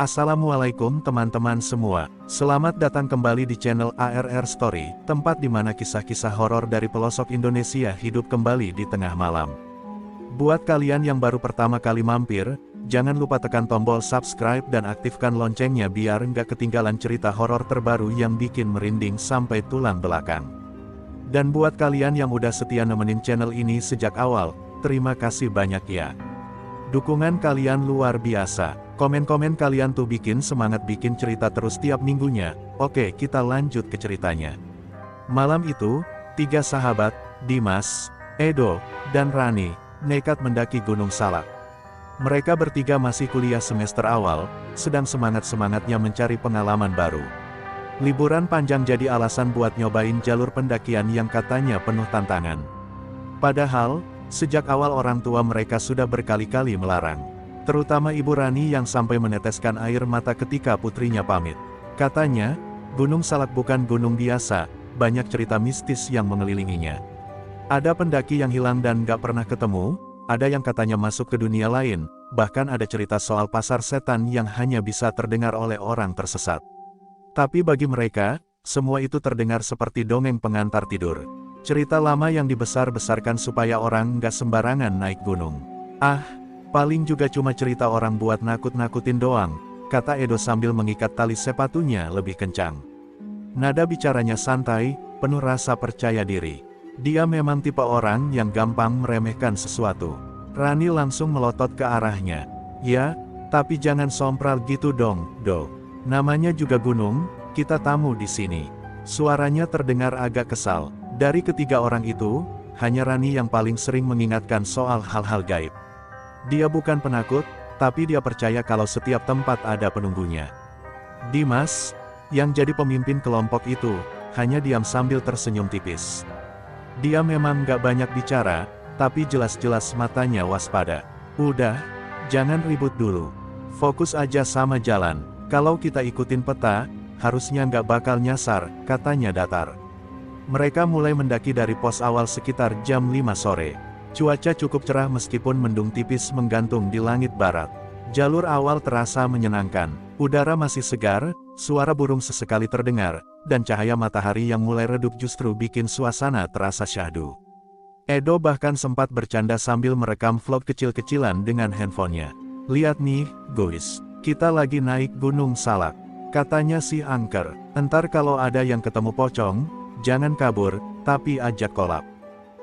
Assalamualaikum teman-teman semua, selamat datang kembali di channel ARR Story, tempat di mana kisah-kisah horor dari pelosok Indonesia hidup kembali di tengah malam. Buat kalian yang baru pertama kali mampir, jangan lupa tekan tombol subscribe dan aktifkan loncengnya biar nggak ketinggalan cerita horor terbaru yang bikin merinding sampai tulang belakang. Dan buat kalian yang udah setia nemenin channel ini sejak awal, terima kasih banyak ya. Dukungan kalian luar biasa. Komen-komen kalian tuh bikin semangat bikin cerita terus tiap minggunya. Oke, kita lanjut ke ceritanya. Malam itu, tiga sahabat, Dimas, Edo, dan Rani, nekat mendaki Gunung Salak. Mereka bertiga masih kuliah semester awal, sedang semangat-semangatnya mencari pengalaman baru. Liburan panjang jadi alasan buat nyobain jalur pendakian yang katanya penuh tantangan. Padahal, sejak awal orang tua mereka sudah berkali-kali melarang. Terutama Ibu Rani yang sampai meneteskan air mata ketika putrinya pamit. Katanya, Gunung Salak bukan gunung biasa, banyak cerita mistis yang mengelilinginya. Ada pendaki yang hilang dan gak pernah ketemu, ada yang katanya masuk ke dunia lain, bahkan ada cerita soal pasar setan yang hanya bisa terdengar oleh orang tersesat. Tapi bagi mereka, semua itu terdengar seperti dongeng pengantar tidur. Cerita lama yang dibesar-besarkan supaya orang gak sembarangan naik gunung. Paling juga cuma cerita orang buat nakut-nakutin doang, kata Edo sambil mengikat tali sepatunya lebih kencang. Nada bicaranya santai, penuh rasa percaya diri. Dia memang tipe orang yang gampang meremehkan sesuatu. Rani langsung melotot ke arahnya. Ya, tapi jangan sompral gitu dong, Do. Namanya juga gunung, kita tamu di sini. Suaranya terdengar agak kesal. Dari ketiga orang itu, hanya Rani yang paling sering mengingatkan soal hal-hal gaib. Dia bukan penakut, tapi dia percaya kalau setiap tempat ada penunggunya. Dimas, yang jadi pemimpin kelompok itu, hanya diam sambil tersenyum tipis. Dia memang gak banyak bicara, tapi jelas-jelas matanya waspada. Udah, jangan ribut dulu. Fokus aja sama jalan. Kalau kita ikutin peta, harusnya gak bakal nyasar, katanya datar. Mereka mulai mendaki dari pos awal sekitar jam 5 sore. Cuaca cukup cerah meskipun mendung tipis menggantung di langit barat. Jalur awal terasa menyenangkan, udara masih segar, suara burung sesekali terdengar, dan cahaya matahari yang mulai redup justru bikin suasana terasa syahdu. Edo bahkan sempat bercanda sambil merekam vlog kecil-kecilan dengan handphonenya. Lihat nih, guys, kita lagi naik Gunung Salak. Katanya si angker, entar kalau ada yang ketemu pocong, jangan kabur, tapi ajak kolab.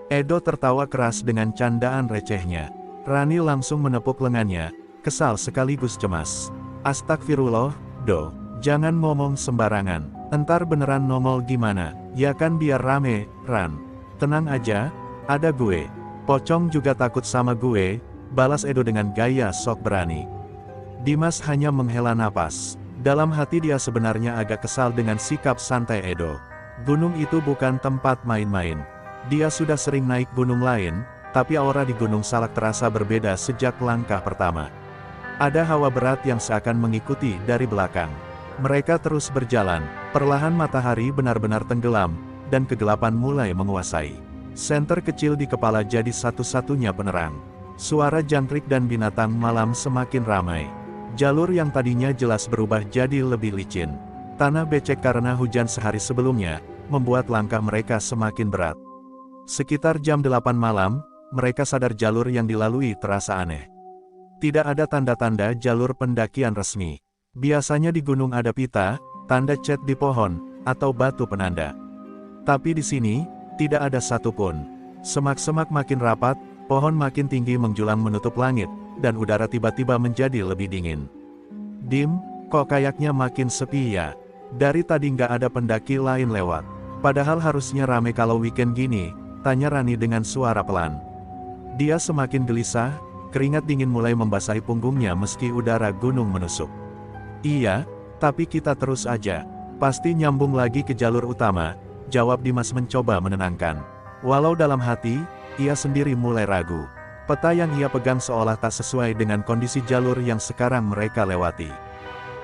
Edo tertawa keras dengan candaan recehnya. Rani langsung menepuk lengannya, kesal sekaligus cemas. Astagfirullah, Do, jangan ngomong sembarangan. Entar beneran nongol gimana, ya kan biar rame, Ran. Tenang aja, ada gue. Pocong juga takut sama gue, balas Edo dengan gaya sok berani. Dimas hanya menghela napas. Dalam hati dia sebenarnya agak kesal dengan sikap santai Edo. Gunung itu bukan tempat main-main. Dia sudah sering naik gunung lain, tapi aura di Gunung Salak terasa berbeda sejak langkah pertama. Ada hawa berat yang seakan mengikuti dari belakang. Mereka terus berjalan, perlahan matahari benar-benar tenggelam, dan kegelapan mulai menguasai. Senter kecil di kepala jadi satu-satunya penerang. Suara jangkrik dan binatang malam semakin ramai. Jalur yang tadinya jelas berubah jadi lebih licin. Tanah becek karena hujan sehari sebelumnya, membuat langkah mereka semakin berat. Sekitar jam 8 malam, mereka sadar jalur yang dilalui terasa aneh. Tidak ada tanda-tanda jalur pendakian resmi. Biasanya di gunung ada pita, tanda cat di pohon, atau batu penanda. Tapi di sini, tidak ada satupun. Semak-semak makin rapat, pohon makin tinggi menjulang menutup langit, dan udara tiba-tiba menjadi lebih dingin. Dim, kok kayaknya makin sepi ya? Dari tadi nggak ada pendaki lain lewat. Padahal harusnya rame kalau weekend gini, tanya Rani dengan suara pelan. Dia semakin gelisah, keringat dingin mulai membasahi punggungnya meski udara gunung menusuk. Iya, tapi kita terus aja. Pasti nyambung lagi ke jalur utama, jawab Dimas mencoba menenangkan. Walau dalam hati, ia sendiri mulai ragu. Peta yang ia pegang seolah tak sesuai dengan kondisi jalur yang sekarang mereka lewati.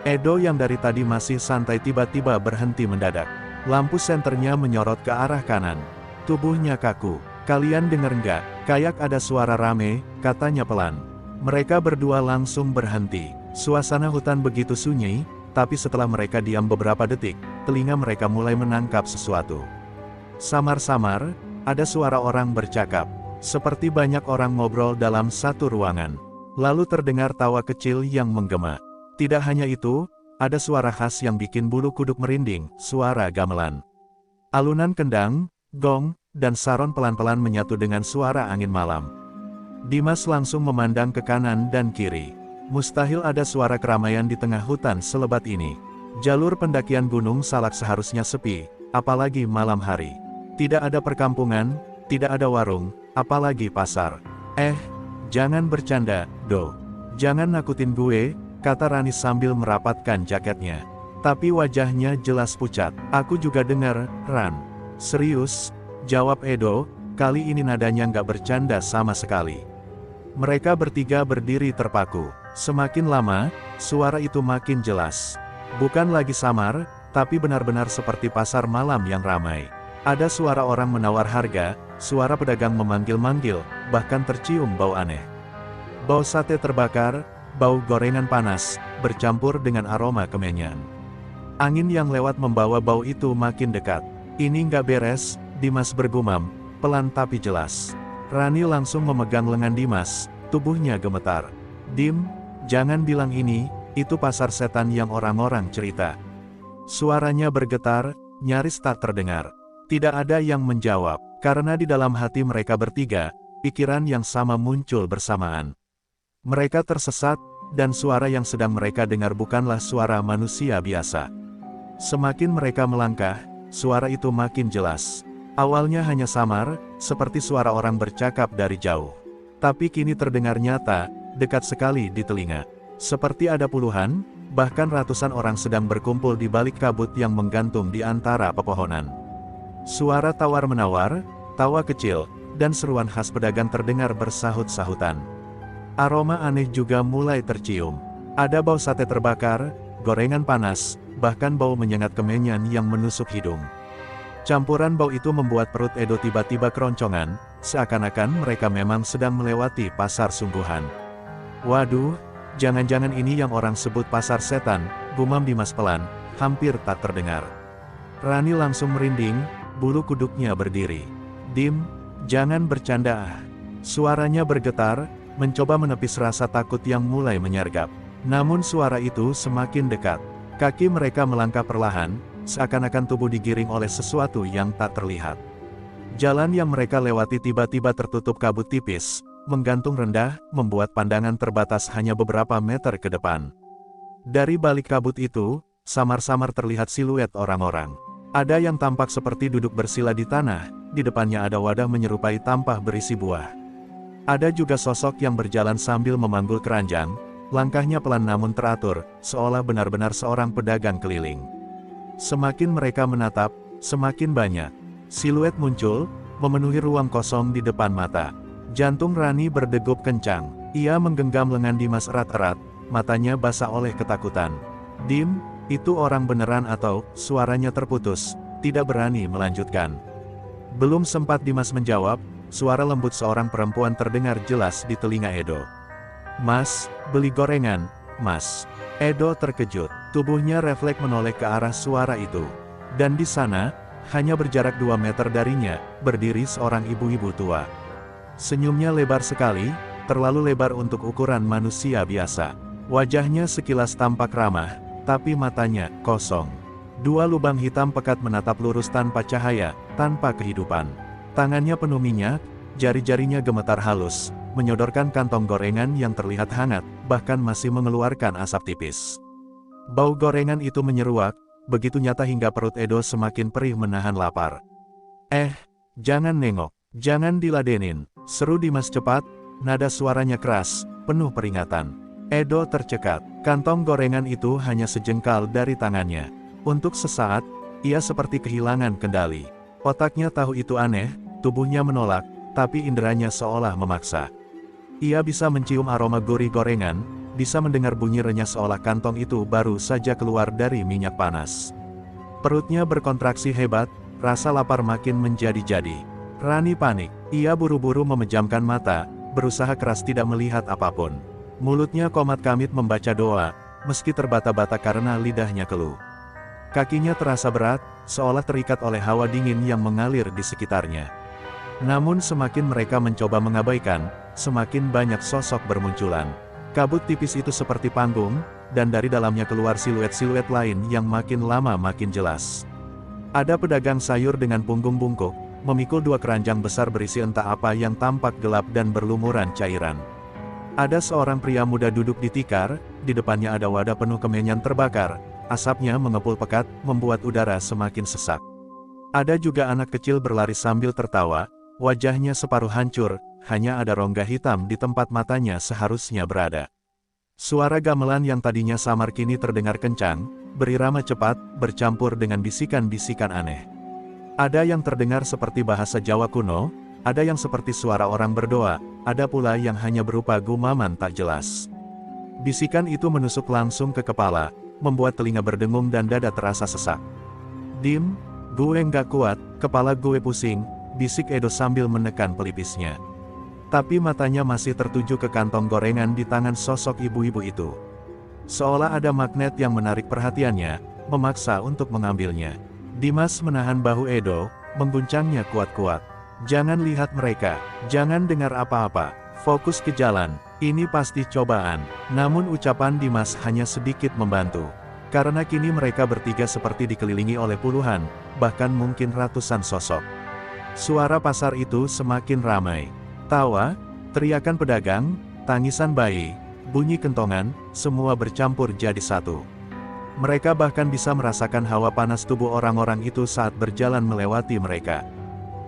Edo yang dari tadi masih santai tiba-tiba berhenti mendadak. Lampu senternya menyorot ke arah kanan. Tubuhnya kaku. Kalian denger nggak? Kayak ada suara rame, katanya pelan. Mereka berdua langsung berhenti. Suasana hutan begitu sunyi, tapi setelah mereka diam beberapa detik, telinga mereka mulai menangkap sesuatu. Samar-samar, ada suara orang bercakap, seperti banyak orang ngobrol dalam satu ruangan. Lalu terdengar tawa kecil yang menggema. Tidak hanya itu, ada suara khas yang bikin bulu kuduk merinding, suara gamelan. Alunan kendang, gong, dan saron pelan-pelan menyatu dengan suara angin malam. Dimas langsung memandang ke kanan dan kiri. Mustahil ada suara keramaian di tengah hutan selebat ini. Jalur pendakian Gunung Salak seharusnya sepi, apalagi malam hari. Tidak ada perkampungan, tidak ada warung, apalagi pasar. Jangan bercanda, Do. Jangan nakutin gue, kata Rani sambil merapatkan jaketnya. Tapi wajahnya jelas pucat. Aku juga dengar, Ran. Serius? Jawab Edo, kali ini nadanya nggak bercanda sama sekali. Mereka bertiga berdiri terpaku. Semakin lama, suara itu makin jelas. Bukan lagi samar, tapi benar-benar seperti pasar malam yang ramai. Ada suara orang menawar harga, suara pedagang memanggil-manggil, bahkan tercium bau aneh. Bau sate terbakar, bau gorengan panas, bercampur dengan aroma kemenyan. Angin yang lewat membawa bau itu makin dekat. Ini nggak beres, Dimas bergumam, pelan tapi jelas. Rani langsung memegang lengan Dimas, tubuhnya gemetar. Dim, jangan bilang ini, itu pasar setan yang orang-orang cerita. Suaranya bergetar, nyaris tak terdengar. Tidak ada yang menjawab, karena di dalam hati mereka bertiga, pikiran yang sama muncul bersamaan. Mereka tersesat, dan suara yang sedang mereka dengar bukanlah suara manusia biasa. Semakin mereka melangkah, suara itu makin jelas. Awalnya hanya samar, seperti suara orang bercakap dari jauh. Tapi kini terdengar nyata, dekat sekali di telinga. Seperti ada puluhan, bahkan ratusan orang sedang berkumpul di balik kabut yang menggantung di antara pepohonan. Suara tawar-menawar, tawa kecil, dan seruan khas pedagang terdengar bersahut-sahutan. Aroma aneh juga mulai tercium. Ada bau sate terbakar, gorengan panas, bahkan bau menyengat kemenyan yang menusuk hidung. Campuran bau itu membuat perut Edo tiba-tiba keroncongan, seakan-akan mereka memang sedang melewati pasar sungguhan. Waduh, jangan-jangan ini yang orang sebut pasar setan, gumam Dimas pelan, hampir tak terdengar. Rani langsung merinding, bulu kuduknya berdiri. Dim, jangan bercanda ah. Suaranya bergetar, mencoba menepis rasa takut yang mulai menyergap. Namun suara itu semakin dekat. Kaki mereka melangkah perlahan, seakan-akan tubuh digiring oleh sesuatu yang tak terlihat. Jalan yang mereka lewati tiba-tiba tertutup kabut tipis, menggantung rendah, membuat pandangan terbatas hanya beberapa meter ke depan. Dari balik kabut itu, samar-samar terlihat siluet orang-orang. Ada yang tampak seperti duduk bersila di tanah, di depannya ada wadah menyerupai tampah berisi buah. Ada juga sosok yang berjalan sambil memanggul keranjang, langkahnya pelan namun teratur, seolah benar-benar seorang pedagang keliling. Semakin mereka menatap, semakin banyak siluet muncul, memenuhi ruang kosong di depan mata. Jantung Rani berdegup kencang. Ia menggenggam lengan Dimas erat-erat, matanya basah oleh ketakutan. Dim, itu orang beneran atau, suaranya terputus, tidak berani melanjutkan. Belum sempat Dimas menjawab, suara lembut seorang perempuan terdengar jelas di telinga Edo. Mas, beli gorengan, Mas. Edo terkejut, tubuhnya refleks menoleh ke arah suara itu. Dan di sana, hanya berjarak 2 meter darinya, berdiri seorang ibu-ibu tua. Senyumnya lebar sekali, terlalu lebar untuk ukuran manusia biasa. Wajahnya sekilas tampak ramah, tapi matanya kosong. 2 lubang hitam pekat menatap lurus tanpa cahaya, tanpa kehidupan. Tangannya penuh minyak, jari-jarinya gemetar halus, menyodorkan kantong gorengan yang terlihat hangat, bahkan masih mengeluarkan asap tipis. Bau gorengan itu menyeruak, begitu nyata hingga perut Edo semakin perih menahan lapar. Jangan nengok, jangan diladenin, seru Dimas cepat, nada suaranya keras, penuh peringatan. Edo tercekat, kantong gorengan itu hanya sejengkal dari tangannya. Untuk sesaat, ia seperti kehilangan kendali. Otaknya tahu itu aneh, tubuhnya menolak, tapi inderanya seolah memaksa. Ia bisa mencium aroma gurih gorengan, bisa mendengar bunyi renyah seolah kantong itu baru saja keluar dari minyak panas. Perutnya berkontraksi hebat, rasa lapar makin menjadi-jadi. Rani panik, ia buru-buru memejamkan mata, berusaha keras tidak melihat apapun. Mulutnya komat kamit membaca doa, meski terbata-bata karena lidahnya keluh. Kakinya terasa berat, seolah terikat oleh hawa dingin yang mengalir di sekitarnya. Namun semakin mereka mencoba mengabaikan, semakin banyak sosok bermunculan. Kabut tipis itu seperti panggung, dan dari dalamnya keluar siluet-siluet lain yang makin lama makin jelas. Ada pedagang sayur dengan punggung bungkuk, memikul 2 keranjang besar berisi entah apa yang tampak gelap dan berlumuran cairan. Ada seorang pria muda duduk di tikar, di depannya ada wadah penuh kemenyan terbakar, asapnya mengepul pekat, membuat udara semakin sesak. Ada juga anak kecil berlari sambil tertawa, wajahnya separuh hancur, hanya ada rongga hitam di tempat matanya seharusnya berada. Suara gamelan yang tadinya samar kini terdengar kencang, berirama cepat, bercampur dengan bisikan-bisikan aneh. Ada yang terdengar seperti bahasa Jawa kuno, ada yang seperti suara orang berdoa, ada pula yang hanya berupa gumaman tak jelas. Bisikan itu menusuk langsung ke kepala, membuat telinga berdengung dan dada terasa sesak. "Dim, gue nggak kuat, kepala gue pusing," bisik Edo sambil menekan pelipisnya. Tapi matanya masih tertuju ke kantong gorengan di tangan sosok ibu-ibu itu. Seolah ada magnet yang menarik perhatiannya, memaksa untuk mengambilnya. Dimas menahan bahu Edo, mengguncangnya kuat-kuat. "Jangan lihat mereka, jangan dengar apa-apa, fokus ke jalan, ini pasti cobaan." Namun ucapan Dimas hanya sedikit membantu. Karena kini mereka bertiga seperti dikelilingi oleh puluhan, bahkan mungkin ratusan sosok. Suara pasar itu semakin ramai. Tawa, teriakan pedagang, tangisan bayi, bunyi kentongan, semua bercampur jadi satu. Mereka bahkan bisa merasakan hawa panas tubuh orang-orang itu saat berjalan melewati mereka.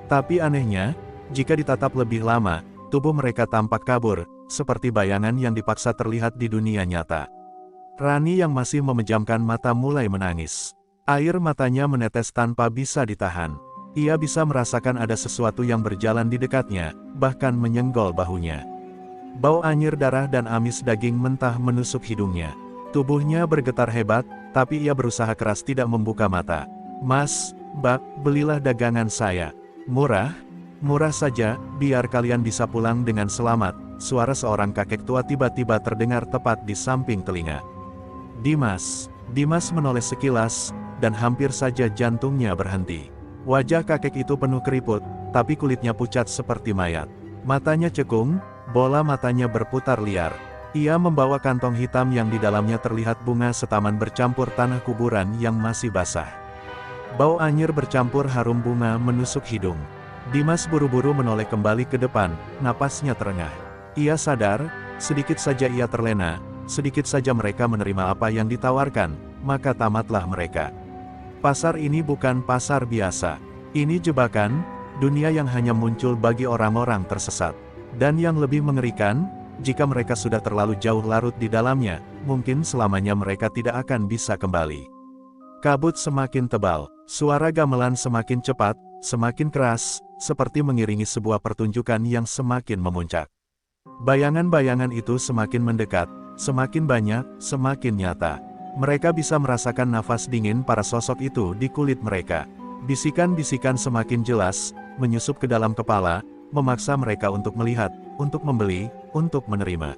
Tapi anehnya, jika ditatap lebih lama, tubuh mereka tampak kabur, seperti bayangan yang dipaksa terlihat di dunia nyata. Rani yang masih memejamkan mata mulai menangis. Air matanya menetes tanpa bisa ditahan. Ia bisa merasakan ada sesuatu yang berjalan di dekatnya, bahkan menyenggol bahunya. Bau anyir darah dan amis daging mentah menusuk hidungnya. Tubuhnya bergetar hebat, tapi ia berusaha keras tidak membuka mata. "Mas, Mbak, belilah dagangan saya. Murah? Murah saja, biar kalian bisa pulang dengan selamat." Suara seorang kakek tua tiba-tiba terdengar tepat di samping telinga. Dimas menoleh sekilas, dan hampir saja jantungnya berhenti. Wajah kakek itu penuh keriput, tapi kulitnya pucat seperti mayat. Matanya cekung, bola matanya berputar liar. Ia membawa kantong hitam yang di dalamnya terlihat bunga setaman bercampur tanah kuburan yang masih basah. Bau anyir bercampur harum bunga menusuk hidung. Dimas buru-buru menoleh kembali ke depan, napasnya terengah. Ia sadar, sedikit saja ia terlena, sedikit saja mereka menerima apa yang ditawarkan, maka tamatlah mereka. Pasar ini bukan pasar biasa. Ini jebakan, dunia yang hanya muncul bagi orang-orang tersesat. Dan yang lebih mengerikan, jika mereka sudah terlalu jauh larut di dalamnya, mungkin selamanya mereka tidak akan bisa kembali. Kabut semakin tebal, suara gamelan semakin cepat, semakin keras, seperti mengiringi sebuah pertunjukan yang semakin memuncak. Bayangan-bayangan itu semakin mendekat, semakin banyak, semakin nyata. Mereka bisa merasakan nafas dingin para sosok itu di kulit mereka. Bisikan-bisikan semakin jelas, menyusup ke dalam kepala, memaksa mereka untuk melihat, untuk membeli, untuk menerima.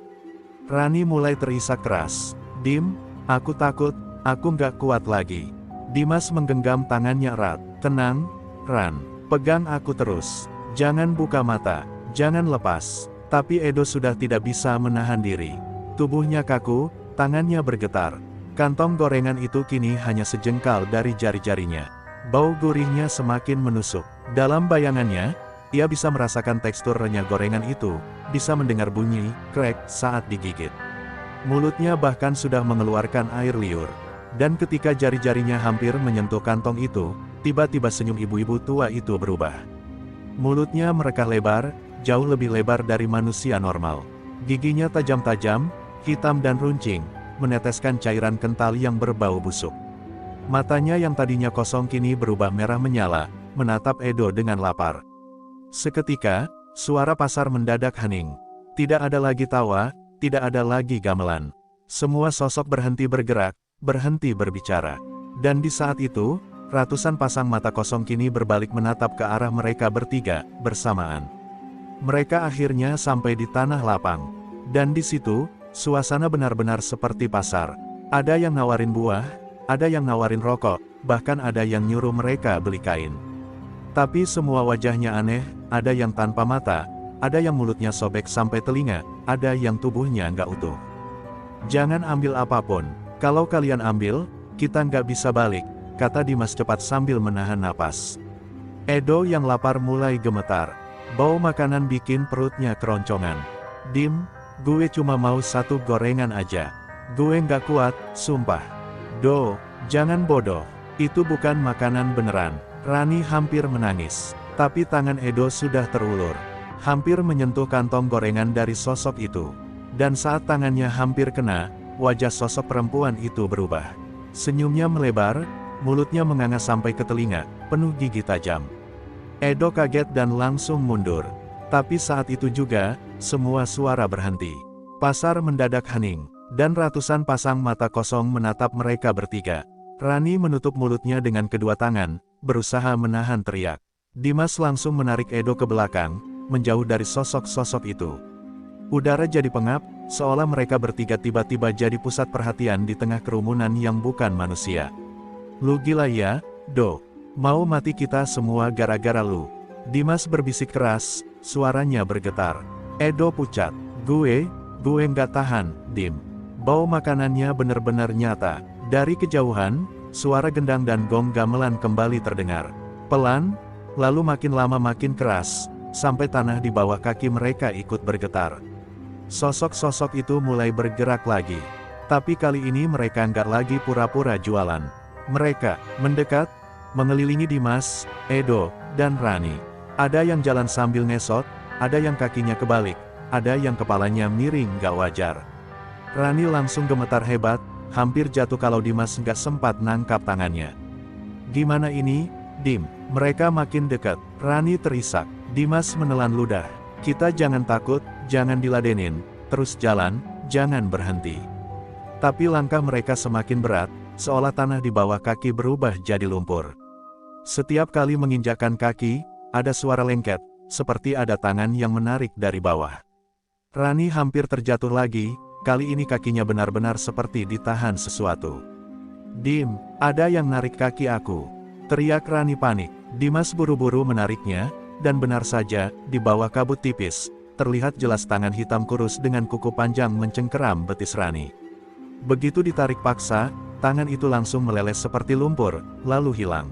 Rani mulai terisak keras. "Dim, aku takut, aku nggak kuat lagi." Dimas menggenggam tangannya erat. "Tenang, Ran, pegang aku terus. Jangan buka mata, jangan lepas." Tapi Edo sudah tidak bisa menahan diri. Tubuhnya kaku, tangannya bergetar. Kantong gorengan itu kini hanya sejengkal dari jari-jarinya. Bau gurihnya semakin menusuk. Dalam bayangannya, ia bisa merasakan tekstur renyah gorengan itu, bisa mendengar bunyi krek saat digigit. Mulutnya bahkan sudah mengeluarkan air liur. Dan ketika jari-jarinya hampir menyentuh kantong itu, tiba-tiba senyum ibu-ibu tua itu berubah. Mulutnya merekah lebar, jauh lebih lebar dari manusia normal. Giginya tajam-tajam, hitam dan runcing, meneteskan cairan kental yang berbau busuk. Matanya yang tadinya kosong kini berubah merah menyala, menatap Edo dengan lapar. Seketika, suara pasar mendadak hening. Tidak ada lagi tawa, tidak ada lagi gamelan. Semua sosok berhenti bergerak, berhenti berbicara. Dan di saat itu, ratusan pasang mata kosong kini berbalik menatap ke arah mereka bertiga, bersamaan. Mereka akhirnya sampai di tanah lapang. Dan di situ, Suasana benar-benar seperti pasar. Ada yang nawarin buah, ada yang nawarin rokok, bahkan ada yang nyuruh mereka beli kain. Tapi semua wajahnya aneh, ada yang tanpa mata, ada yang mulutnya sobek sampai telinga, ada yang tubuhnya nggak utuh. Jangan ambil apapun, kalau kalian ambil, kita nggak bisa balik, kata Dimas cepat sambil menahan napas. Edo yang lapar mulai gemetar. Bau makanan bikin perutnya keroncongan. Dim, gue cuma mau satu gorengan aja. Gue nggak kuat, sumpah. Do, jangan bodoh. Itu bukan makanan beneran. Rani hampir menangis. Tapi tangan Edo sudah terulur. Hampir menyentuh kantong gorengan dari sosok itu. Dan saat tangannya hampir kena, wajah sosok perempuan itu berubah. Senyumnya melebar, mulutnya menganga sampai ke telinga, penuh gigi tajam. Edo kaget dan langsung mundur. Tapi saat itu juga, semua suara berhenti. Pasar mendadak hening. Dan ratusan pasang mata kosong menatap mereka bertiga. Rani menutup mulutnya dengan kedua tangan, berusaha menahan teriak. Dimas langsung menarik Edo ke belakang, menjauh dari sosok-sosok itu. Udara jadi pengap, seolah mereka bertiga tiba-tiba jadi pusat perhatian di tengah kerumunan yang bukan manusia. Lu gila ya, Do? Mau mati kita semua gara-gara lu. Dimas berbisik keras, suaranya bergetar. Edo pucat. Gue nggak tahan, Dim. Bau makanannya benar-benar nyata. Dari kejauhan, suara gendang dan gong gamelan kembali terdengar. Pelan, lalu makin lama makin keras, sampai tanah di bawah kaki mereka ikut bergetar. Sosok-sosok itu mulai bergerak lagi. Tapi kali ini mereka nggak lagi pura-pura jualan. Mereka mendekat, mengelilingi Dimas, Edo, dan Rani. Ada yang jalan sambil ngesot, ada yang kakinya kebalik, ada yang kepalanya miring nggak wajar. Rani langsung gemetar hebat, hampir jatuh kalau Dimas nggak sempat nangkap tangannya. Gimana ini, Dim? Mereka makin dekat. Rani terisak. Dimas menelan ludah. Kita jangan takut, jangan diladenin, terus jalan, jangan berhenti. Tapi langkah mereka semakin berat, seolah tanah di bawah kaki berubah jadi lumpur. Setiap kali menginjakkan kaki, ada suara lengket, seperti ada tangan yang menarik dari bawah. Rani hampir terjatuh lagi, kali ini kakinya benar-benar seperti ditahan sesuatu. Dim, ada yang narik kaki aku. Teriak Rani panik. Dimas buru-buru menariknya, dan benar saja, di bawah kabut tipis, terlihat jelas tangan hitam kurus dengan kuku panjang mencengkeram betis Rani. Begitu ditarik paksa, tangan itu langsung meleleh seperti lumpur, lalu hilang.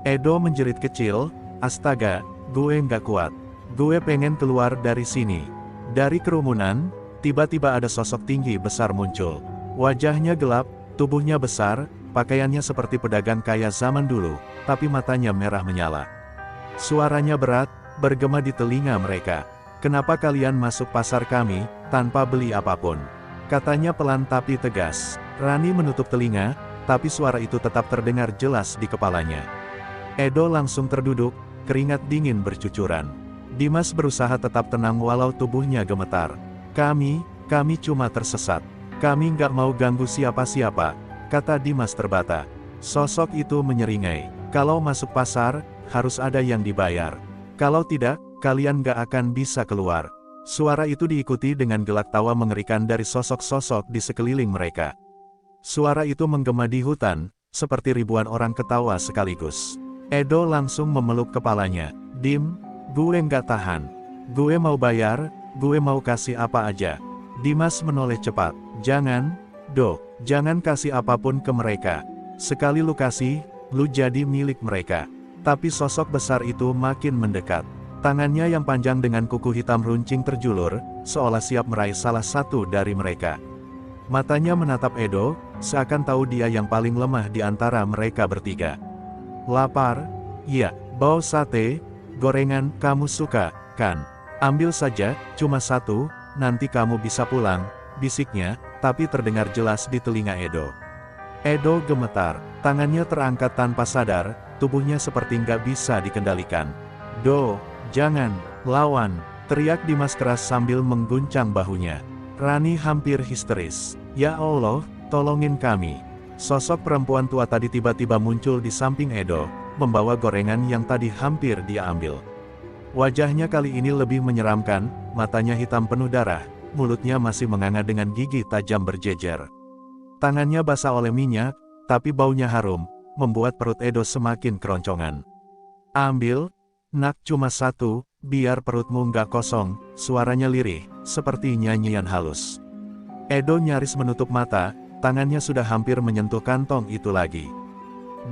Edo menjerit kecil, astaga, gue nggak kuat. Gue pengen keluar dari sini. Dari kerumunan, tiba-tiba ada sosok tinggi besar muncul. Wajahnya gelap, tubuhnya besar, pakaiannya seperti pedagang kaya zaman dulu, tapi matanya merah menyala. Suaranya berat, bergema di telinga mereka. Kenapa kalian masuk pasar kami, tanpa beli apapun? Katanya pelan tapi tegas. Rani menutup telinga, tapi suara itu tetap terdengar jelas di kepalanya. Edo langsung terduduk, keringat dingin bercucuran. Dimas berusaha tetap tenang walau tubuhnya gemetar. Kami cuma tersesat. Kami nggak mau ganggu siapa-siapa, kata Dimas terbata. Sosok itu menyeringai. Kalau masuk pasar, harus ada yang dibayar. Kalau tidak, kalian nggak akan bisa keluar. Suara itu diikuti dengan gelak tawa mengerikan dari sosok-sosok di sekeliling mereka. Suara itu menggema di hutan, seperti ribuan orang ketawa sekaligus. Edo langsung memeluk kepalanya. Dim, gue nggak tahan. Gue mau bayar, gue mau kasih apa aja. Dimas menoleh cepat. Jangan, Do, jangan kasih apapun ke mereka. Sekali lu kasih, lu jadi milik mereka. Tapi sosok besar itu makin mendekat. Tangannya yang panjang dengan kuku hitam runcing terjulur, seolah siap meraih salah satu dari mereka. Matanya menatap Edo, seakan tahu dia yang paling lemah di antara mereka bertiga. Lapar? Iya. Bau sate, gorengan, kamu suka, kan? Ambil saja, cuma satu, nanti kamu bisa pulang, bisiknya, tapi terdengar jelas di telinga Edo. Edo gemetar, tangannya terangkat tanpa sadar, tubuhnya seperti nggak bisa dikendalikan. Do, jangan, lawan, teriak Dimas keras sambil mengguncang bahunya. Rani hampir histeris. Ya Allah, tolongin kami. Sosok perempuan tua tadi tiba-tiba muncul di samping Edo, membawa gorengan yang tadi hampir dia ambil. Wajahnya kali ini lebih menyeramkan, matanya hitam penuh darah, mulutnya masih menganga dengan gigi tajam berjejer. Tangannya basah oleh minyak, tapi baunya harum, membuat perut Edo semakin keroncongan. Ambil, nak, cuma satu, biar perutmu nggak kosong, suaranya lirih, seperti nyanyian halus. Edo nyaris menutup mata, tangannya sudah hampir menyentuh kantong itu lagi.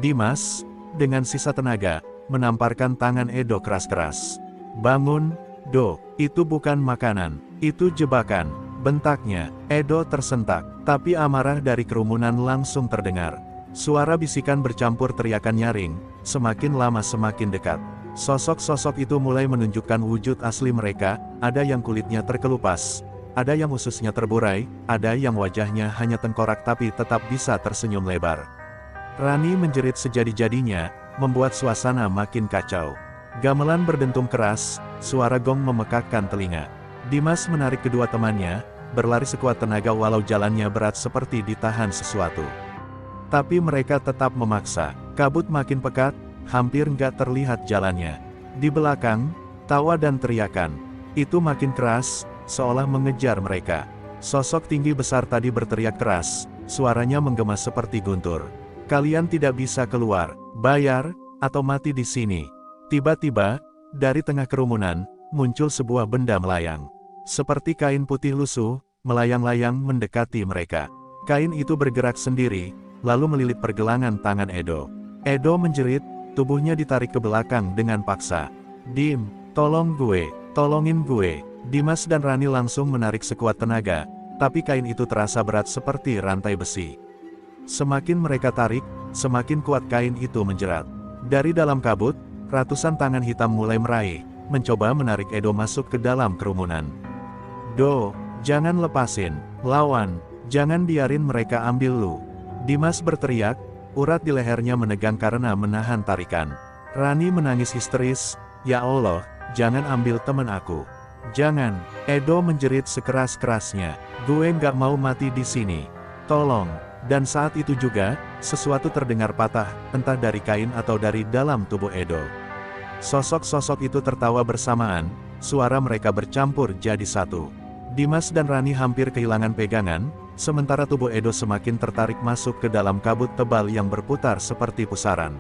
Dimas, dengan sisa tenaga, menamparkan tangan Edo keras-keras. Bangun, Do, itu bukan makanan, itu jebakan, bentaknya. Edo tersentak, tapi amarah dari kerumunan langsung terdengar. Suara bisikan bercampur teriakan nyaring, semakin lama semakin dekat. Sosok-sosok itu mulai menunjukkan wujud asli mereka, ada yang kulitnya terkelupas, ada yang ususnya terburai, ada yang wajahnya hanya tengkorak tapi tetap bisa tersenyum lebar. Rani menjerit sejadi-jadinya, membuat suasana makin kacau. Gamelan berdentum keras, suara gong memekakkan telinga. Dimas menarik kedua temannya, berlari sekuat tenaga walau jalannya berat seperti ditahan sesuatu. Tapi mereka tetap memaksa. Kabut makin pekat, hampir nggak terlihat jalannya. Di belakang, tawa dan teriakan itu makin keras, seolah mengejar mereka. Sosok tinggi besar tadi berteriak keras, suaranya menggema seperti guntur. Kalian tidak bisa keluar, bayar, atau mati di sini. Tiba-tiba, dari tengah kerumunan, muncul sebuah benda melayang. Seperti kain putih lusuh, melayang-layang mendekati mereka. Kain itu bergerak sendiri, lalu melilit pergelangan tangan Edo. Edo menjerit, tubuhnya ditarik ke belakang dengan paksa. Dim, tolong gue, tolongin gue. Dimas dan Rani langsung menarik sekuat tenaga, tapi kain itu terasa berat seperti rantai besi. Semakin mereka tarik, semakin kuat kain itu menjerat. Dari dalam kabut, ratusan tangan hitam mulai meraih, mencoba menarik Edo masuk ke dalam kerumunan. Do, jangan lepasin, lawan, jangan biarin mereka ambil lu. Dimas berteriak, urat di lehernya menegang karena menahan tarikan. Rani menangis histeris, ya Allah, jangan ambil teman aku. Jangan, Edo menjerit sekeras-kerasnya, gue nggak mau mati di sini. Tolong. Dan saat itu juga, sesuatu terdengar patah, entah dari kain atau dari dalam tubuh Edo. Sosok-sosok itu tertawa bersamaan, suara mereka bercampur jadi satu. Dimas dan Rani hampir kehilangan pegangan, sementara tubuh Edo semakin tertarik masuk ke dalam kabut tebal yang berputar seperti pusaran.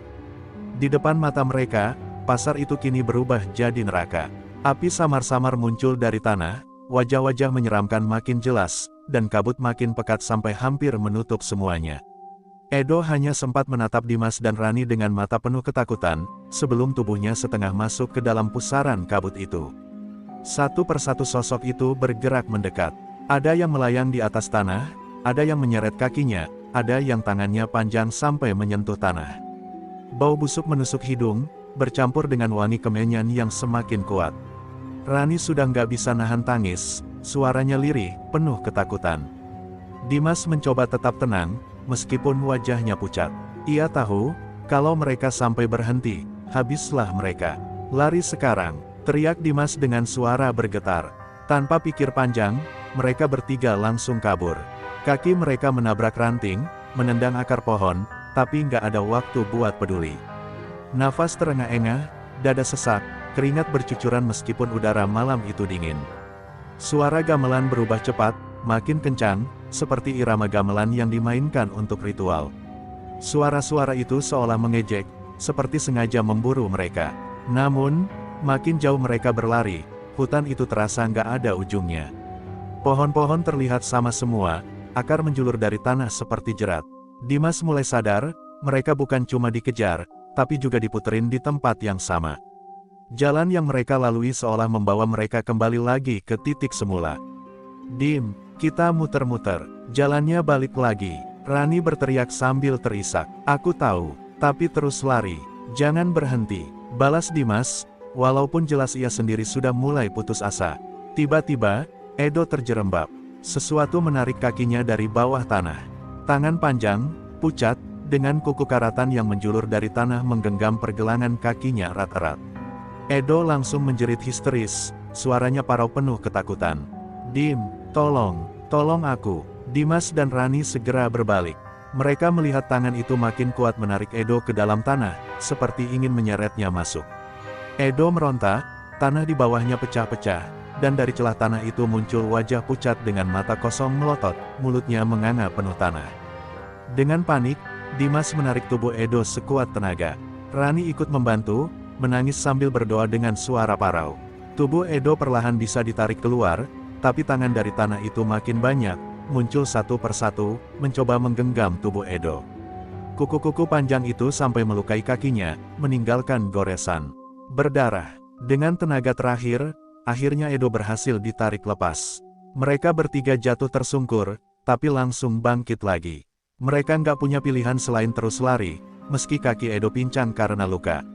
Di depan mata mereka, pasar itu kini berubah jadi neraka. Api samar-samar muncul dari tanah, wajah-wajah menyeramkan makin jelas, dan kabut makin pekat sampai hampir menutup semuanya. Edo hanya sempat menatap Dimas dan Rani dengan mata penuh ketakutan, sebelum tubuhnya setengah masuk ke dalam pusaran kabut itu. Satu persatu sosok itu bergerak mendekat. Ada yang melayang di atas tanah, ada yang menyeret kakinya, ada yang tangannya panjang sampai menyentuh tanah. Bau busuk menusuk hidung, bercampur dengan wangi kemenyan yang semakin kuat. Rani sudah nggak bisa nahan tangis, suaranya lirih, penuh ketakutan. Dimas mencoba tetap tenang, meskipun wajahnya pucat. Ia tahu, kalau mereka sampai berhenti, habislah mereka. Lari sekarang, teriak Dimas dengan suara bergetar. Tanpa pikir panjang, mereka bertiga langsung kabur. Kaki mereka menabrak ranting, menendang akar pohon, tapi nggak ada waktu buat peduli. Nafas terengah-engah, dada sesak, keringat bercucuran meskipun udara malam itu dingin. Suara gamelan berubah cepat, makin kencang, seperti irama gamelan yang dimainkan untuk ritual. Suara-suara itu seolah mengejek, seperti sengaja memburu mereka. Namun, makin jauh mereka berlari, hutan itu terasa nggak ada ujungnya. Pohon-pohon terlihat sama semua, akar menjulur dari tanah seperti jerat. Dimas mulai sadar, mereka bukan cuma dikejar, tapi juga diputerin di tempat yang sama. Jalan yang mereka lalui seolah membawa mereka kembali lagi ke titik semula. Dim, kita muter-muter, jalannya balik lagi. Rani berteriak sambil terisak. Aku tahu, tapi terus lari, jangan berhenti, balas Dimas, walaupun jelas ia sendiri sudah mulai putus asa. Tiba-tiba, Edo terjerembab. Sesuatu menarik kakinya dari bawah tanah. Tangan panjang, pucat, dengan kuku karatan yang menjulur dari tanah menggenggam pergelangan kakinya erat-erat. Edo langsung menjerit histeris, suaranya parau penuh ketakutan. Dim, tolong aku. Dimas dan Rani segera berbalik. Mereka melihat tangan itu makin kuat menarik Edo ke dalam tanah, seperti ingin menyeretnya masuk. Edo meronta, tanah di bawahnya pecah-pecah, dan dari celah tanah itu muncul wajah pucat dengan mata kosong melotot, mulutnya menganga penuh tanah. Dengan panik, Dimas menarik tubuh Edo sekuat tenaga. Rani ikut membantu, menangis sambil berdoa dengan suara parau. Tubuh Edo perlahan bisa ditarik keluar, tapi tangan dari tanah itu makin banyak, muncul satu persatu, mencoba menggenggam tubuh Edo. Kuku-kuku panjang itu sampai melukai kakinya, meninggalkan goresan berdarah. Dengan tenaga terakhir, akhirnya Edo berhasil ditarik lepas. Mereka bertiga jatuh tersungkur, tapi langsung bangkit lagi. Mereka nggak punya pilihan selain terus lari, meski kaki Edo pincang karena luka.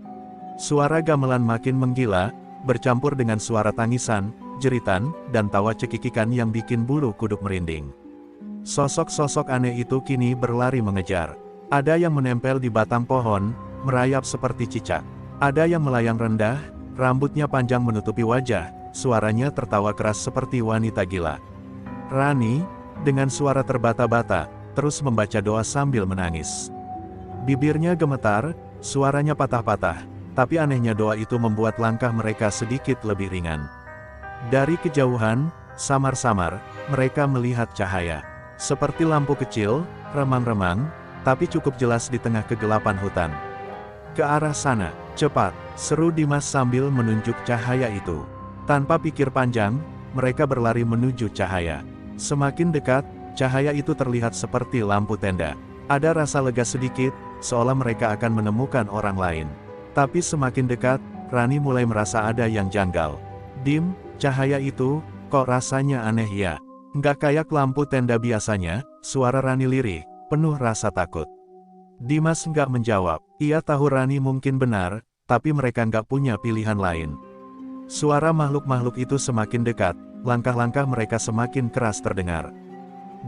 Suara gamelan makin menggila, bercampur dengan suara tangisan, jeritan, dan tawa cekikikan yang bikin bulu kuduk merinding. Sosok-sosok aneh itu kini berlari mengejar. Ada yang menempel di batang pohon, merayap seperti cicak. Ada yang melayang rendah, rambutnya panjang menutupi wajah, suaranya tertawa keras seperti wanita gila. Rani, dengan suara terbata-bata, terus membaca doa sambil menangis. Bibirnya gemetar, suaranya patah-patah, tapi anehnya doa itu membuat langkah mereka sedikit lebih ringan. Dari kejauhan, samar-samar, mereka melihat cahaya. Seperti lampu kecil, remang-remang, tapi cukup jelas di tengah kegelapan hutan. "Ke arah sana, cepat!" seru Dimas sambil menunjuk cahaya itu. Tanpa pikir panjang, mereka berlari menuju cahaya. Semakin dekat, cahaya itu terlihat seperti lampu tenda. Ada rasa lega sedikit, seolah mereka akan menemukan orang lain. Tapi semakin dekat, Rani mulai merasa ada yang janggal. "Dim, cahaya itu, kok rasanya aneh ya? Nggak kayak lampu tenda biasanya," suara Rani lirih, penuh rasa takut. Dimas nggak menjawab. Ia tahu Rani mungkin benar, tapi mereka nggak punya pilihan lain. Suara makhluk-makhluk itu semakin dekat, langkah-langkah mereka semakin keras terdengar.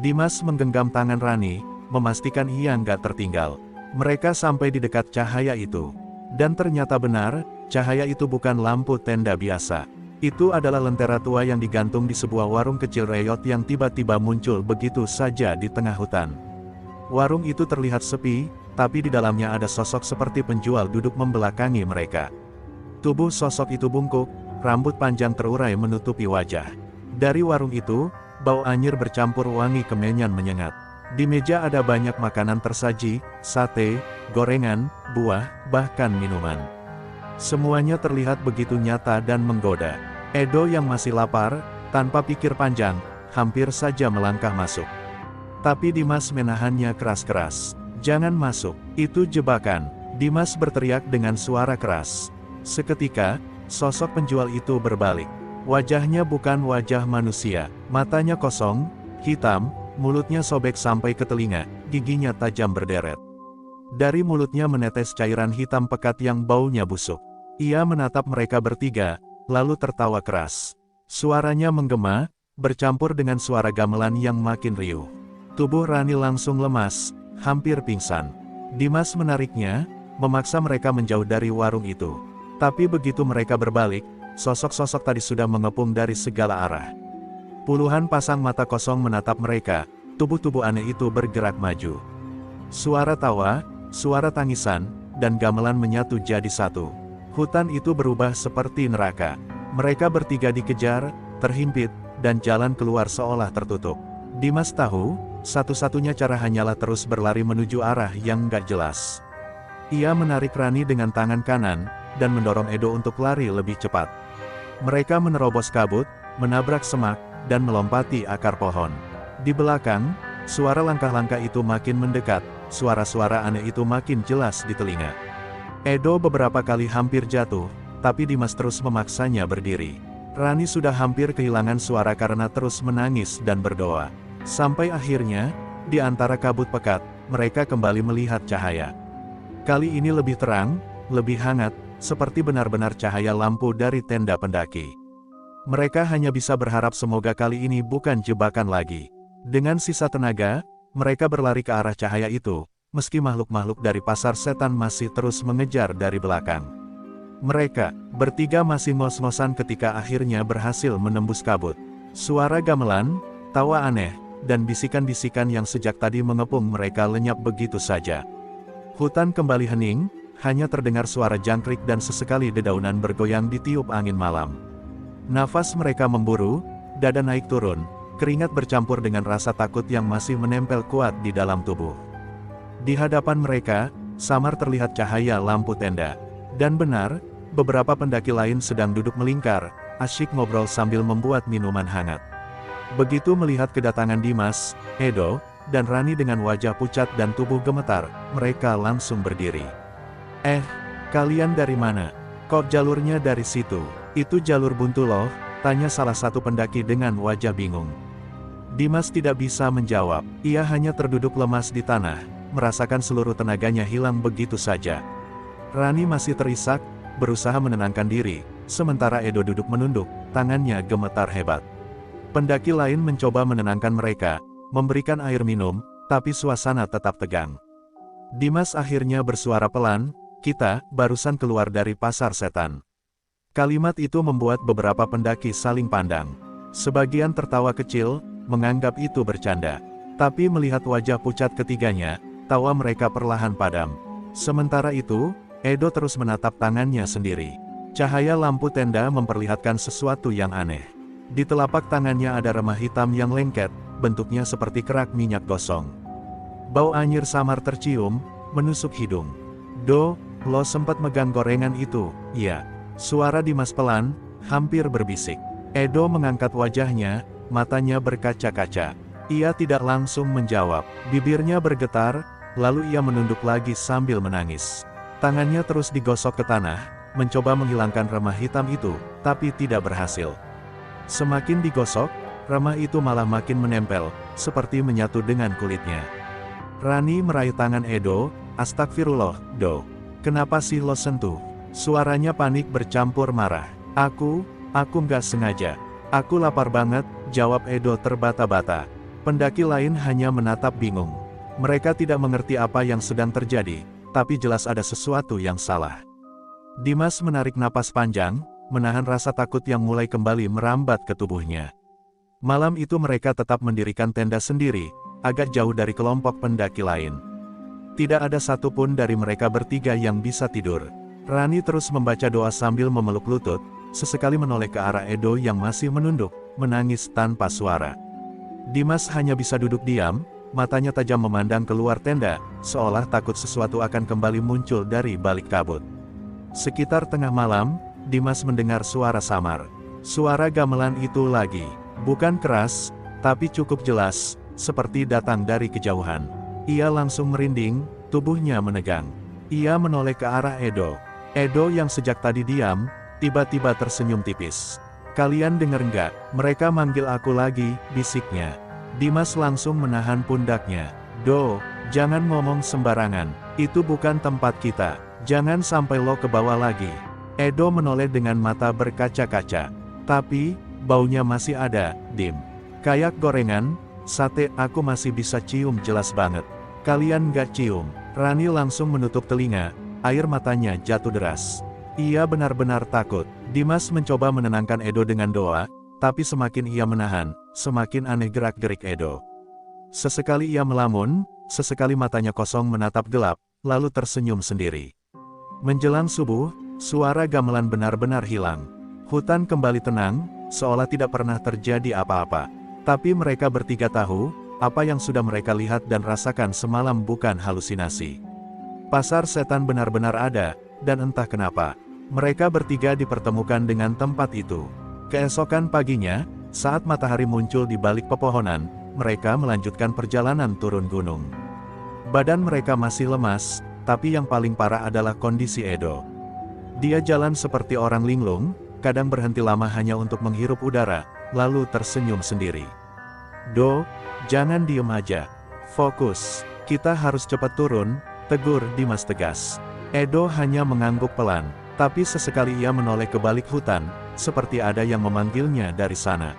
Dimas menggenggam tangan Rani, memastikan ia nggak tertinggal. Mereka sampai di dekat cahaya itu. Dan ternyata benar, cahaya itu bukan lampu tenda biasa. Itu adalah lentera tua yang digantung di sebuah warung kecil reyot yang tiba-tiba muncul begitu saja di tengah hutan. Warung itu terlihat sepi, tapi di dalamnya ada sosok seperti penjual duduk membelakangi mereka. Tubuh sosok itu bungkuk, rambut panjang terurai menutupi wajah. Dari warung itu, bau anyir bercampur wangi kemenyan menyengat. Di meja ada banyak makanan tersaji, sate, gorengan, buah, bahkan minuman. Semuanya terlihat begitu nyata dan menggoda. Edo yang masih lapar, tanpa pikir panjang, hampir saja melangkah masuk. Tapi Dimas menahannya keras-keras. "Jangan masuk, itu jebakan!" Dimas berteriak dengan suara keras. Seketika, sosok penjual itu berbalik. Wajahnya bukan wajah manusia, matanya kosong, hitam, mulutnya sobek sampai ke telinga, giginya tajam berderet. Dari mulutnya menetes cairan hitam pekat yang baunya busuk. Ia menatap mereka bertiga, lalu tertawa keras. Suaranya menggema, bercampur dengan suara gamelan yang makin riuh. Tubuh Rani langsung lemas, hampir pingsan. Dimas menariknya, memaksa mereka menjauh dari warung itu. Tapi begitu mereka berbalik, sosok-sosok tadi sudah mengepung dari segala arah. Puluhan pasang mata kosong menatap mereka, tubuh-tubuh aneh itu bergerak maju. Suara tawa, suara tangisan, dan gamelan menyatu jadi satu. Hutan itu berubah seperti neraka. Mereka bertiga dikejar, terhimpit, dan jalan keluar seolah tertutup. Dimas tahu, satu-satunya cara hanyalah terus berlari menuju arah yang nggak jelas. Ia menarik Rani dengan tangan kanan, dan mendorong Edo untuk lari lebih cepat. Mereka menerobos kabut, menabrak semak, dan melompati akar pohon. Di belakang, suara langkah-langkah itu makin mendekat, suara-suara aneh itu makin jelas di telinga. Edo beberapa kali hampir jatuh, tapi Dimas terus memaksanya berdiri. Rani sudah hampir kehilangan suara karena terus menangis dan berdoa. Sampai akhirnya, di antara kabut pekat, mereka kembali melihat cahaya. Kali ini lebih terang, lebih hangat, seperti benar-benar cahaya lampu dari tenda pendaki. Mereka hanya bisa berharap semoga kali ini bukan jebakan lagi. Dengan sisa tenaga, mereka berlari ke arah cahaya itu, meski makhluk-makhluk dari pasar setan masih terus mengejar dari belakang. Mereka bertiga masih ngos-ngosan ketika akhirnya berhasil menembus kabut. Suara gamelan, tawa aneh, dan bisikan-bisikan yang sejak tadi mengepung mereka lenyap begitu saja. Hutan kembali hening, hanya terdengar suara jangkrik dan sesekali dedaunan bergoyang ditiup angin malam. Nafas mereka memburu, dada naik turun, keringat bercampur dengan rasa takut yang masih menempel kuat di dalam tubuh. Di hadapan mereka, samar terlihat cahaya lampu tenda. Dan benar, beberapa pendaki lain sedang duduk melingkar, asyik ngobrol sambil membuat minuman hangat. Begitu melihat kedatangan Dimas, Edo, dan Rani dengan wajah pucat dan tubuh gemetar, mereka langsung berdiri. Kalian dari mana? Kok jalurnya dari situ? Itu jalur buntu loh, tanya salah satu pendaki dengan wajah bingung. Dimas tidak bisa menjawab, ia hanya terduduk lemas di tanah, merasakan seluruh tenaganya hilang begitu saja. Rani masih terisak, berusaha menenangkan diri, sementara Edo duduk menunduk, tangannya gemetar hebat. Pendaki lain mencoba menenangkan mereka, memberikan air minum, tapi suasana tetap tegang. Dimas akhirnya bersuara pelan, "Kita barusan keluar dari pasar setan." Kalimat itu membuat beberapa pendaki saling pandang. Sebagian tertawa kecil, menganggap itu bercanda. Tapi melihat wajah pucat ketiganya, tawa mereka perlahan padam. Sementara itu, Edo terus menatap tangannya sendiri. Cahaya lampu tenda memperlihatkan sesuatu yang aneh. Di telapak tangannya ada remah hitam yang lengket, bentuknya seperti kerak minyak gosong. Bau anyir samar tercium, menusuk hidung. "Do, lo sempat megang gorengan itu?" "Iya." Suara Dimas pelan, hampir berbisik. Edo mengangkat wajahnya, matanya berkaca-kaca. Ia tidak langsung menjawab, bibirnya bergetar, lalu ia menunduk lagi sambil menangis. Tangannya terus digosok ke tanah, mencoba menghilangkan remah hitam itu, tapi tidak berhasil. Semakin digosok, remah itu malah makin menempel, seperti menyatu dengan kulitnya. Rani meraih tangan Edo, "Astagfirullah, Do. Kenapa sih lo sentuh?" Suaranya panik bercampur marah. Aku nggak sengaja. Aku lapar banget, jawab Edo terbata-bata. Pendaki lain hanya menatap bingung. Mereka tidak mengerti apa yang sedang terjadi, tapi jelas ada sesuatu yang salah. Dimas menarik napas panjang, menahan rasa takut yang mulai kembali merambat ke tubuhnya. Malam itu mereka tetap mendirikan tenda sendiri, agak jauh dari kelompok pendaki lain. Tidak ada satupun dari mereka bertiga yang bisa tidur. Rani terus membaca doa sambil memeluk lutut, sesekali menoleh ke arah Edo yang masih menunduk, menangis tanpa suara. Dimas hanya bisa duduk diam, matanya tajam memandang keluar tenda, seolah takut sesuatu akan kembali muncul dari balik kabut. Sekitar tengah malam, Dimas mendengar suara samar. Suara gamelan itu lagi, bukan keras, tapi cukup jelas, seperti datang dari kejauhan. Ia langsung merinding, tubuhnya menegang. Ia menoleh ke arah Edo. Edo yang sejak tadi diam, tiba-tiba tersenyum tipis. "Kalian denger nggak? Mereka manggil aku lagi," bisiknya. Dimas langsung menahan pundaknya. "Do, jangan ngomong sembarangan. Itu bukan tempat kita. Jangan sampai lo ke bawah lagi." Edo menoleh dengan mata berkaca-kaca. "Tapi, baunya masih ada, Dim. Kayak gorengan, sate, aku masih bisa cium jelas banget. Kalian nggak cium." Rani langsung menutup telinga. Air matanya jatuh deras. Ia benar-benar takut. Dimas mencoba menenangkan Edo dengan doa, tapi semakin ia menahan, semakin aneh gerak-gerik Edo. Sesekali ia melamun, sesekali matanya kosong menatap gelap, lalu tersenyum sendiri. Menjelang subuh, suara gamelan benar-benar hilang. Hutan kembali tenang, seolah tidak pernah terjadi apa-apa. Tapi mereka bertiga tahu, apa yang sudah mereka lihat dan rasakan semalam bukan halusinasi. Pasar setan benar-benar ada, dan entah kenapa, mereka bertiga dipertemukan dengan tempat itu. Keesokan paginya, saat matahari muncul di balik pepohonan, mereka melanjutkan perjalanan turun gunung. Badan mereka masih lemas, tapi yang paling parah adalah kondisi Edo. Dia jalan seperti orang linglung, kadang berhenti lama hanya untuk menghirup udara, lalu tersenyum sendiri. "Do, jangan diem aja. Fokus, kita harus cepat turun," tegur Dimas tegas. Edo hanya mengangguk pelan, tapi sesekali ia menoleh ke balik hutan, seperti ada yang memanggilnya dari sana.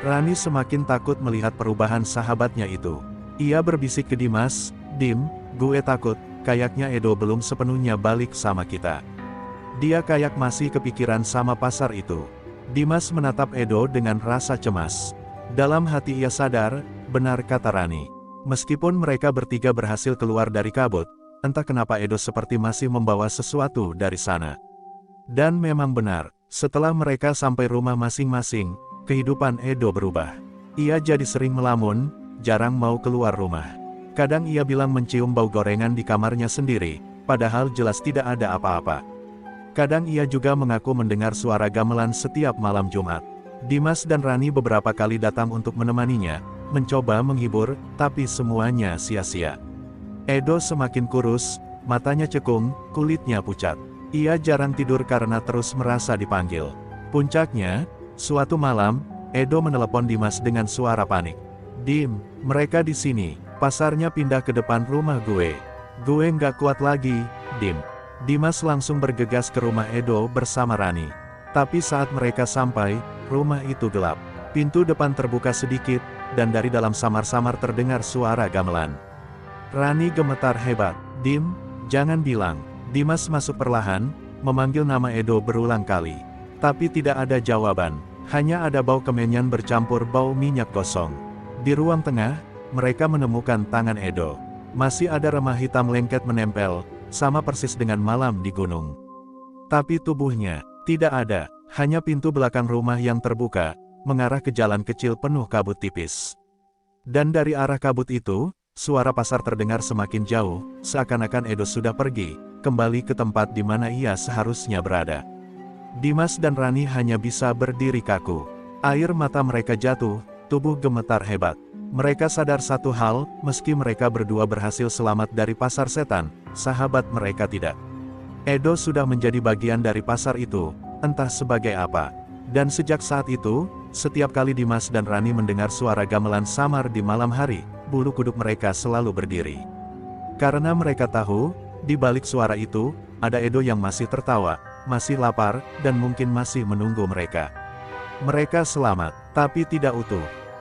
Rani semakin takut melihat perubahan sahabatnya itu. Ia berbisik ke Dimas, "Dim, gue takut, kayaknya Edo belum sepenuhnya balik sama kita. Dia kayak masih kepikiran sama pasar itu." Dimas menatap Edo dengan rasa cemas. Dalam hati ia sadar, benar kata Rani. Meskipun mereka bertiga berhasil keluar dari kabut, entah kenapa Edo seperti masih membawa sesuatu dari sana. Dan memang benar, Setelah mereka sampai rumah masing-masing, kehidupan Edo berubah. Ia jadi sering melamun, jarang mau keluar rumah. Kadang ia bilang mencium bau gorengan di kamarnya sendiri, padahal jelas tidak ada apa-apa. Kadang ia juga mengaku mendengar suara gamelan setiap malam Jumat. Dimas dan Rani beberapa kali datang untuk menemaninya, mencoba menghibur, tapi semuanya sia-sia. Edo semakin kurus, matanya cekung, kulitnya pucat. Ia jarang tidur karena terus merasa dipanggil. Puncaknya, suatu malam, Edo menelepon Dimas dengan suara panik. "Dim, mereka di sini, pasarnya pindah ke depan rumah gue. Gue nggak kuat lagi, Dim." Dimas langsung bergegas ke rumah Edo bersama Rani. Tapi saat mereka sampai, rumah itu gelap. Pintu depan terbuka sedikit, dan dari dalam samar-samar terdengar suara gamelan. Rani gemetar hebat. "Dim, jangan bilang." Dimas masuk perlahan, memanggil nama Edo berulang kali. Tapi tidak ada jawaban, hanya ada bau kemenyan bercampur bau minyak gosong. Di ruang tengah, mereka menemukan tangan Edo. Masih ada remah hitam lengket menempel, sama persis dengan malam di gunung. Tapi tubuhnya tidak ada, hanya pintu belakang rumah yang terbuka, mengarah ke jalan kecil penuh kabut tipis. Dan dari arah kabut itu, suara pasar terdengar semakin jauh, seakan-akan Edo sudah pergi, kembali ke tempat di mana ia seharusnya berada. Dimas dan Rani hanya bisa berdiri kaku. Air mata mereka jatuh, tubuh gemetar hebat. Mereka sadar satu hal, meski mereka berdua berhasil selamat dari pasar setan, sahabat mereka tidak. Edo sudah menjadi bagian dari pasar itu, entah sebagai apa. Dan sejak saat itu, setiap kali Dimas dan Rani mendengar suara gamelan samar di malam hari, bulu kuduk mereka selalu berdiri. Karena mereka tahu, di balik suara itu, ada Edo yang masih tertawa, masih lapar, dan mungkin masih menunggu mereka. Mereka selamat, tapi tidak utuh.